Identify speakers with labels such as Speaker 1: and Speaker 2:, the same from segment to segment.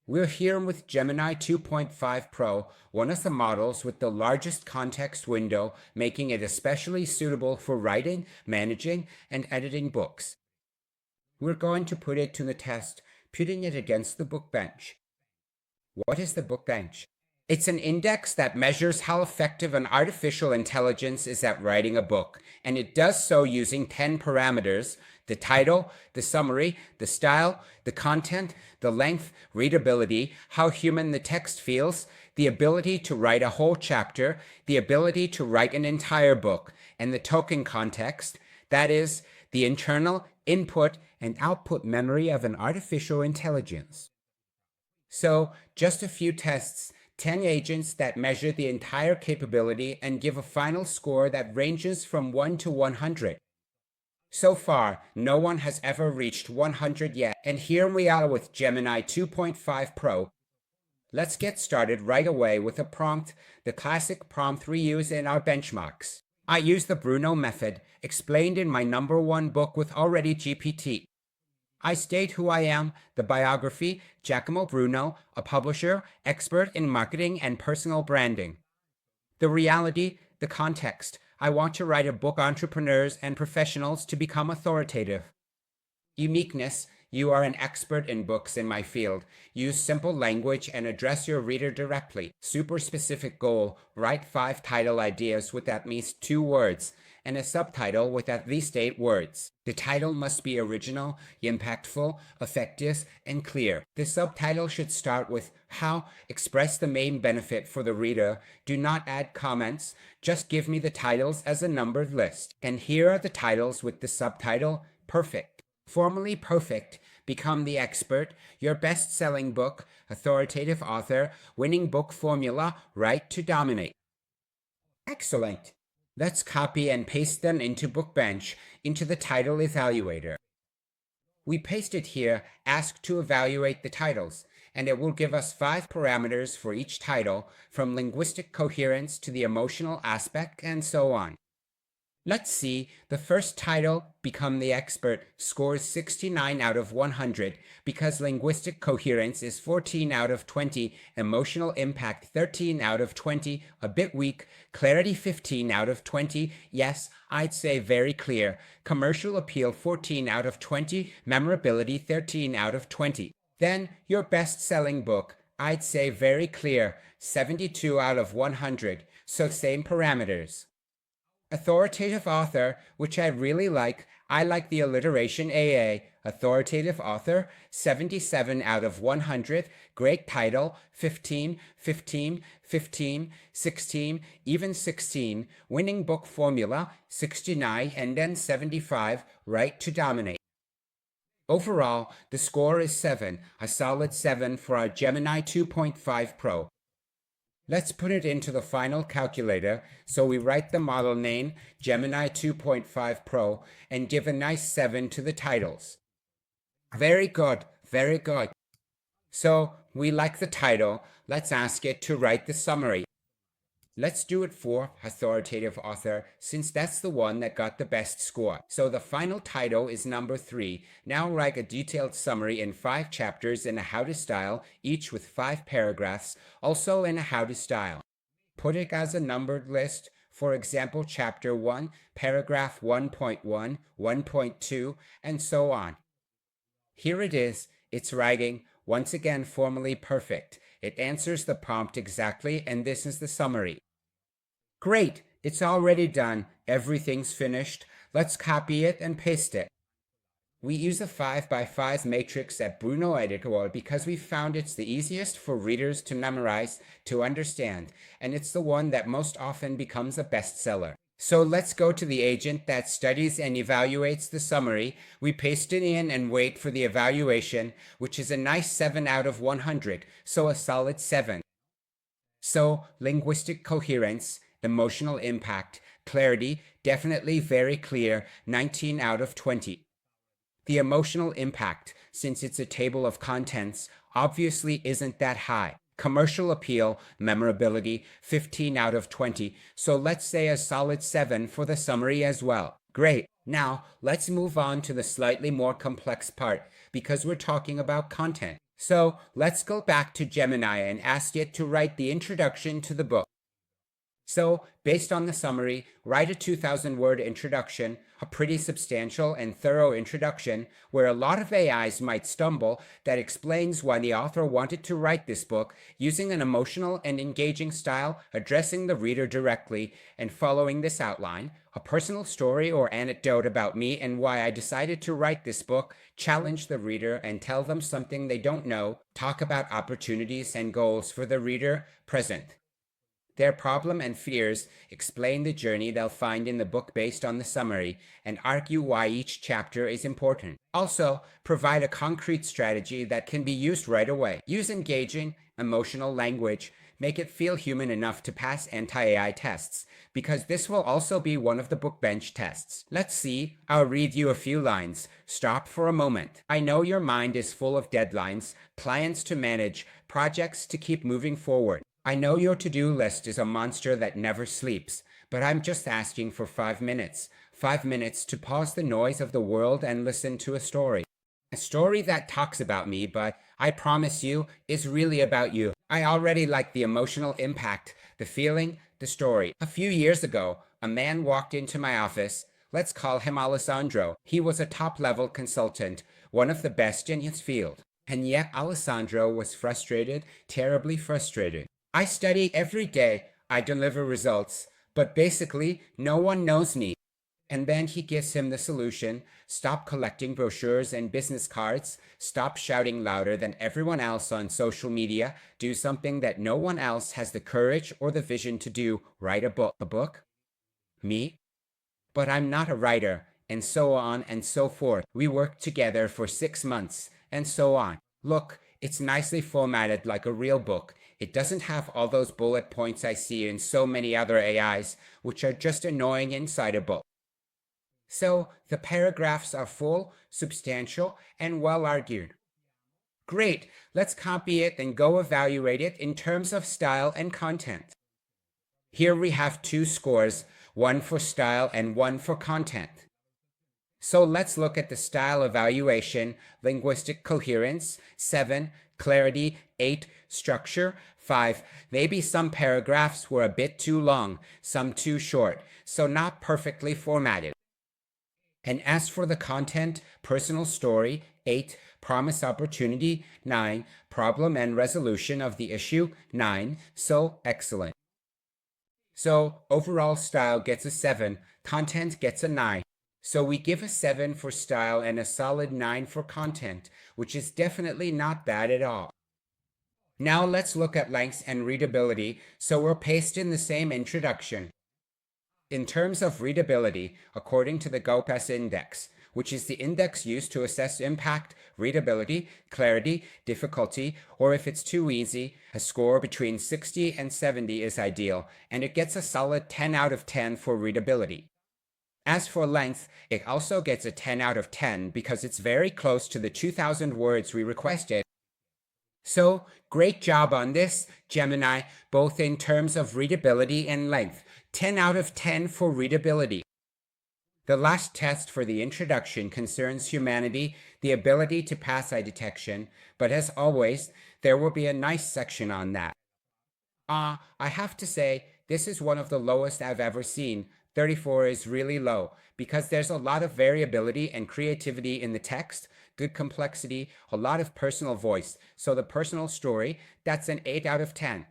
Speaker 1: We're here with Gemini 2.5 Pro, one of the models with the largest context window, making it especially suitable for writing, managing, and editing books. We're going to put it to the test, putting it against the BookBench. What is the BookBench? It's an index that measures how effective an artificial intelligence is at writing a book, and it does so using 10 parameters: the title, the summary, the style, the content, the length, readability, how human the text feels, the ability to write a whole chapter, the ability to write an entire book, and the token context, that is, the internal input and output memory of an artificial intelligence. So, just a few tests. 10 agents that measure the entire capability and give a final score that ranges from 1 to 100. So far, no one has ever reached 100 yet, and here we are with Gemini 2.5 Pro. Let's get started right away with a prompt, the classic prompt we use in our benchmarks. I use the Bruno method, explained in my #1 book with Already GPT. I state who I am, the biography, Giacomo Bruno, a publisher, expert in marketing and personal branding. The reality, the context. I want to write a book entrepreneurs and professionals to become authoritative. Uniqueness, you are an expert in books in my field. Use simple language and address your reader directly. Super specific goal, write 5 title ideas with at least 2 words, and a subtitle with at least 8 words. The title must be original, impactful, effective, and clear. The subtitle should start with how, express the main benefit for the reader. Do not add comments, just give me the titles as a numbered list. And here are the titles with the subtitle, Perfect. Formally perfect, become the expert, your best-selling book, authoritative author, winning book formula, right to dominate. Excellent. Let's copy and paste them into BookBench, into the title evaluator. We paste it here, ask to evaluate the titles, and it will give us 5 parameters for each title, from linguistic coherence to the emotional aspect, and so on. Let's see, the first title, Become the Expert, scores 69 out of 100 because linguistic coherence is 14 out of 20, emotional impact 13 out of 20, a bit weak, clarity 15 out of 20, yes, I'd say very clear, commercial appeal 14 out of 20, memorability 13 out of 20. Then, your best-selling book, I'd say very clear, 72 out of 100, so same parameters. Authoritative author, which I really like. I like the alliteration AA. Authoritative author, 77 out of 100. Great title, 15, 15, 15, 16, even 16. Winning book formula, 69, and then 75. Right to dominate. Overall, the score is 7, a solid 7 for our Gemini 2.5 Pro. Let's put it into the final calculator, so we write the model name, Gemini 2.5 Pro, and give a nice 7 to the titles. Very good, very good. So, we like the title, let's ask it to write the summary. Let's do it for authoritative author, since that's the one that got the best score. So the final title is number 3. Now write a detailed summary in 5 chapters in a how to style, each with 5 paragraphs, also in a how to style. Put it as a numbered list, for example, chapter 1, paragraph 1.1, 1.2, and so on. Here it is, it's writing, once again formally perfect. It answers the prompt exactly, and this is the summary. Great, it's already done. Everything's finished. Let's copy it and paste it. We use a 5x5 matrix at Bruno Editor because we found it's the easiest for readers to memorize, to understand, and it's the one that most often becomes a bestseller. So let's go to the agent that studies and evaluates the summary. We paste it in and wait for the evaluation, which is a nice 7 out of 100, so a solid 7. So, linguistic coherence, emotional impact, clarity, definitely very clear, 19 out of 20. The emotional impact, since it's a table of contents, obviously isn't that high. Commercial appeal, memorability, 15 out of 20, so let's say a solid 7 for the summary as well. Great. Now, let's move on to the slightly more complex part, because we're talking about content. So let's go back to Gemini and ask it to write the introduction to the book. So, based on the summary, write a 2,000-word introduction, a pretty substantial and thorough introduction where a lot of AIs might stumble, that explains why the author wanted to write this book using an emotional and engaging style, addressing the reader directly, and following this outline, a personal story or anecdote about me and why I decided to write this book, challenge the reader and tell them something they don't know, talk about opportunities and goals for the reader present. Their problem and fears, explain the journey they'll find in the book based on the summary, and argue why each chapter is important. Also, provide a concrete strategy that can be used right away. Use engaging, emotional language. Make it feel human enough to pass anti-AI tests, because this will also be one of the BookBench tests. Let's see. I'll read you a few lines. Stop for a moment. I know your mind is full of deadlines, plans to manage, projects to keep moving forward. I know your to-do list is a monster that never sleeps, but I'm just asking for 5 minutes. 5 minutes to pause the noise of the world and listen to a story. A story that talks about me, but I promise you, is really about you. I already like the emotional impact, the feeling, the story. A few years ago, a man walked into my office. Let's call him Alessandro. He was a top-level consultant, one of the best in his field. And yet Alessandro was frustrated, terribly frustrated. I study every day, I deliver results, but basically no one knows me. And then he gives him the solution: stop collecting brochures and business cards, stop shouting louder than everyone else on social media, do something that no one else has the courage or the vision to do, write a book. A book? Me? But I'm not a writer, and so on and so forth. We worked together for 6 months, and so on. Look, it's nicely formatted like a real book. It doesn't have all those bullet points I see in so many other AIs, which are just annoying inside a book. So, the paragraphs are full, substantial, and well argued. Great, let's copy it and go evaluate it in terms of style and content. Here we have 2 scores, one for style and one for content. So let's look at the style evaluation: linguistic coherence, 7, clarity, 8, structure, 5. Maybe some paragraphs were a bit too long, some too short, so not perfectly formatted. And as for the content, personal story, 8, promise opportunity, 9, problem and resolution of the issue, 9, so excellent. So overall style gets a 7, content gets a 9. So we give a 7 for style and a solid 9 for content, which is definitely not bad at all. Now let's look at length and readability, so we'll paste in the same introduction. In terms of readability, according to the GOPAS index, which is the index used to assess impact, readability, clarity, difficulty, or if it's too easy, a score between 60 and 70 is ideal, and it gets a solid 10 out of 10 for readability. As for length, it also gets a 10 out of 10 because it's very close to the 2,000 words we requested. So, great job on this, Gemini, both in terms of readability and length. 10 out of 10 for readability. The last test for the introduction concerns humanity, the ability to pass eye detection, but as always, there will be a nice section on that. I have to say, this is one of the lowest I've ever seen. 34 is really low, because there's a lot of variability and creativity in the text, good complexity, a lot of personal voice. So the personal story, that's an 8 out of 10.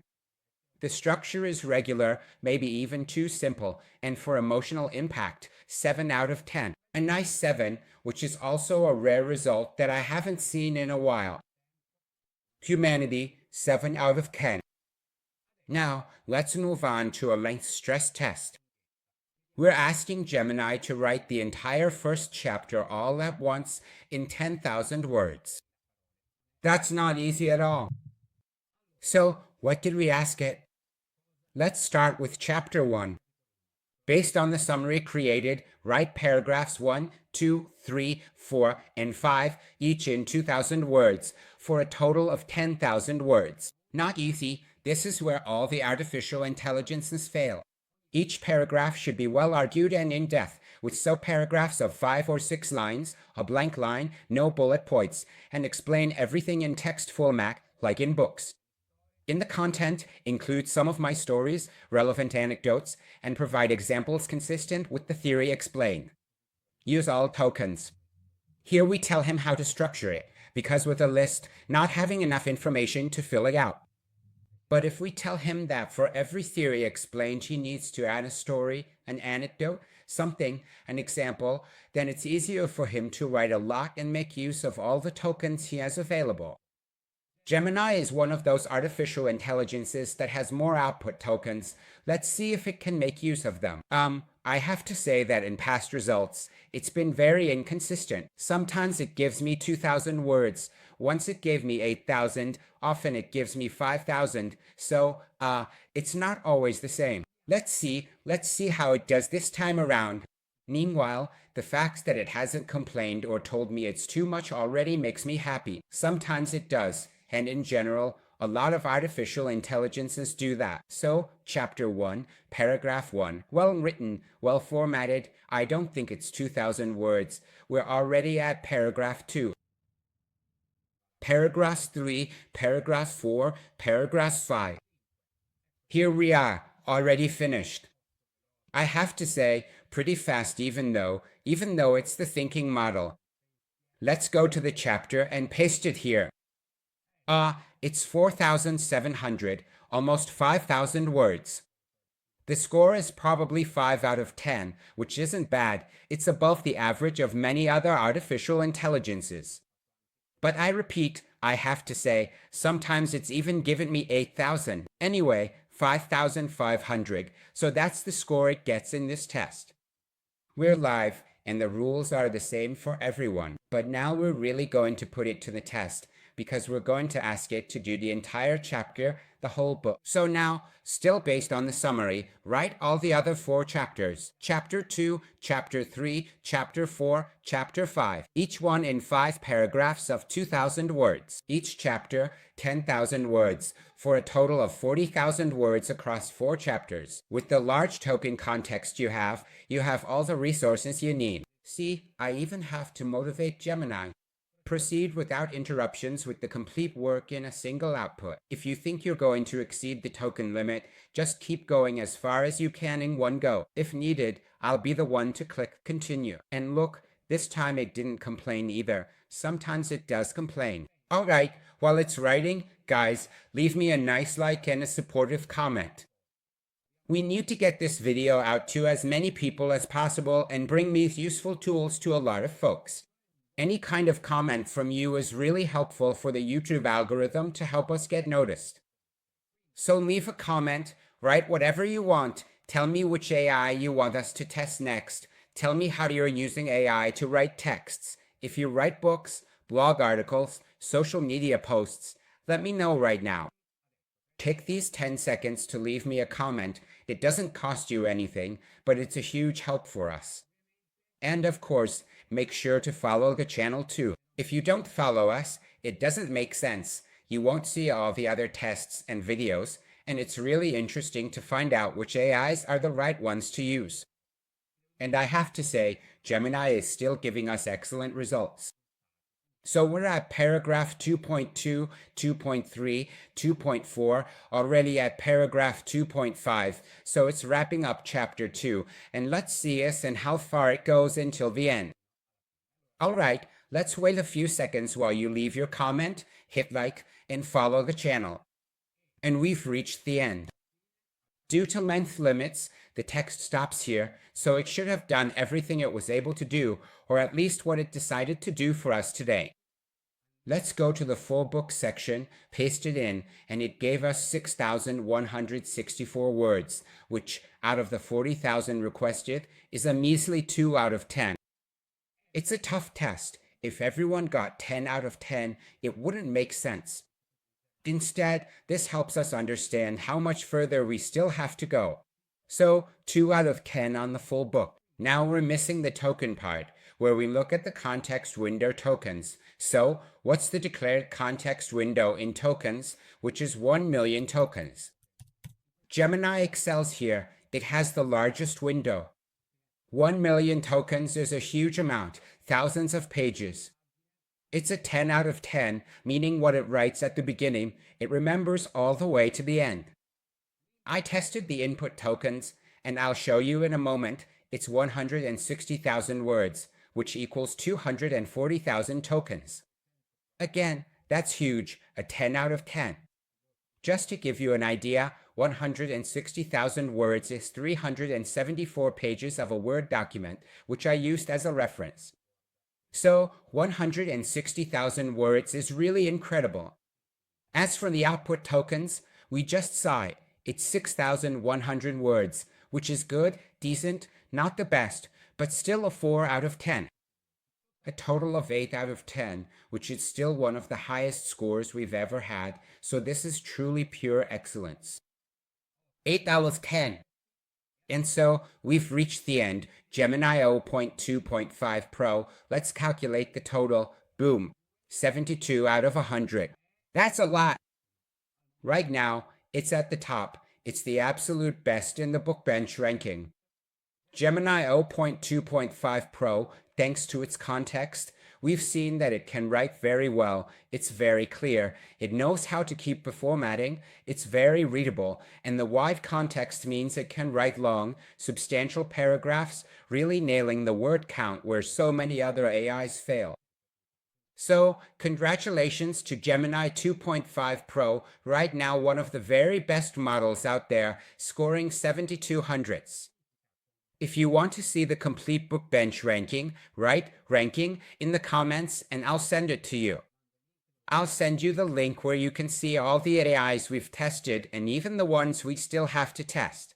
Speaker 1: The structure is regular, maybe even too simple, and for emotional impact, 7 out of 10. A nice 7, which is also a rare result that I haven't seen in a while. Humanity, 7 out of 10. Now, let's move on to a length stress test. We're asking Gemini to write the entire first chapter all at once in 10,000 words. That's not easy at all. So, what did we ask it? Let's start with chapter 1. Based on the summary created, write paragraphs 1, 2, 3, 4, and 5, each in 2,000 words, for a total of 10,000 words. Not easy. This is where all the artificial intelligences fail. Each paragraph should be well argued and in depth, with paragraphs of 5 or 6 lines, a blank line, no bullet points, and explain everything in text format like in books. In the content, include some of my stories, relevant anecdotes, and provide examples consistent with the theory explained. Use all tokens. Here we tell him how to structure it, because with a list, not having enough information to fill it out. But if we tell him that for every theory explained he needs to add a story, an anecdote, something, an example, then it's easier for him to write a lot and make use of all the tokens he has available. Gemini is one of those artificial intelligences that has more output tokens. Let's see if it can make use of them. I have to say that in past results, it's been very inconsistent. Sometimes it gives me 2,000 words. Once it gave me 8,000, often it gives me 5,000. So, it's not always the same. Let's see how it does this time around. Meanwhile, the fact that it hasn't complained or told me it's too much already makes me happy. Sometimes it does. And in general, a lot of artificial intelligences do that. So, Chapter 1, Paragraph 1, well written, well formatted. I don't think it's 2,000 words. We're already at Paragraph 2. Paragraph 3, Paragraph 4, Paragraph 5. Here we are, already finished. I have to say, pretty fast even though it's the thinking model. Let's go to the chapter and paste it here. It's 4,700, almost 5,000 words. The score is probably 5 out of 10, which isn't bad. It's above the average of many other artificial intelligences. But I repeat, I have to say, sometimes it's even given me 8,000. Anyway, 5,500, so that's the score it gets in this test. We're live, and the rules are the same for everyone. But now we're really going to put it to the test, because we're going to ask it to do the entire chapter, the whole book. So now, still based on the summary, write all the other 4 chapters. Chapter 2, Chapter 3, Chapter 4, Chapter 5. Each one in 5 paragraphs of 2,000 words. Each chapter, 10,000 words, for a total of 40,000 words across 4 chapters. With the large token context you have all the resources you need. See, I even have to motivate Gemini. Proceed without interruptions with the complete work in a single output. If you think you're going to exceed the token limit, just keep going as far as you can in one go. If needed, I'll be the one to click continue. And look, this time it didn't complain either. Sometimes it does complain. Alright, while it's writing, guys, leave me a nice like and a supportive comment. We need to get this video out to as many people as possible and bring these useful tools to a lot of folks. Any kind of comment from you is really helpful for the YouTube algorithm to help us get noticed. So leave a comment, write whatever you want, tell me which AI you want us to test next, tell me how you're using AI to write texts. If you write books, blog articles, social media posts, let me know right now. Take these 10 seconds to leave me a comment. It doesn't cost you anything, but it's a huge help for us. And of course, make sure to follow the channel too. If you don't follow us, it doesn't make sense. You won't see all the other tests and videos, and it's really interesting to find out which AIs are the right ones to use. And I have to say, Gemini is still giving us excellent results. So we're at paragraph 2.2, 2.3, 2.4, already at paragraph 2.5, so it's wrapping up chapter 2, and let's see and how far it goes until the end. Alright, let's wait a few seconds while you leave your comment, hit like, and follow the channel. And we've reached the end. Due to length limits, the text stops here, so it should have done everything it was able to do, or at least what it decided to do for us today. Let's go to the full book section, paste it in, and it gave us 6,164 words, which, out of the 40,000 requested, is a measly 2 out of 10. It's a tough test. If everyone got 10 out of 10, it wouldn't make sense. Instead, this helps us understand how much further we still have to go. So, 2 out of 10 on the full book. Now we're missing the token part, where we look at the context window tokens. So, what's the declared context window in tokens, which is 1 million tokens? Gemini excels here. It has the largest window. 1 million tokens is a huge amount, thousands of pages. It's a 10 out of 10, meaning what it writes at the beginning, it remembers all the way to the end. I tested the input tokens, and I'll show you in a moment. It's 160,000 words, which equals 240,000 tokens. Again, that's huge, a 10 out of 10. Just to give you an idea, 160,000 words is 374 pages of a Word document, which I used as a reference. So 160,000 words is really incredible. As for the output tokens, we just saw it. It's 6,100 words, which is good, decent, not the best, but still a 4 out of 10. A total of 8 out of 10, which is still one of the highest scores we've ever had, so this is truly pure excellence. 8 out of 10. And so we've reached the end. Gemini 0.2.5 Pro. Let's calculate the total. Boom. 72 out of 100. That's a lot. Right now, it's at the top. It's the absolute best in the BookBench ranking. Gemini 0.2.5 Pro, thanks to its context, we've seen that it can write very well. It's very clear. It knows how to keep the formatting. It's very readable. And the wide context means it can write long, substantial paragraphs, really nailing the word count where so many other AIs fail. So, congratulations to Gemini 2.5 Pro, right now one of the very best models out there, scoring 7200s. If you want to see the complete BookBench ranking, write ranking in the comments and I'll send it to you. I'll send you the link where you can see all the AIs we've tested and even the ones we still have to test.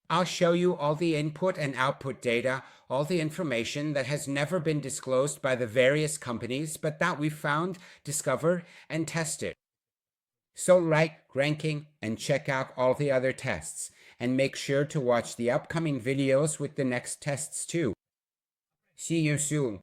Speaker 1: I'll show you all the input and output data, all the information that has never been disclosed by the various companies, but that we've found, discovered, and tested. So write ranking and check out all the other tests, and make sure to watch the upcoming videos with the next tests too. See you soon.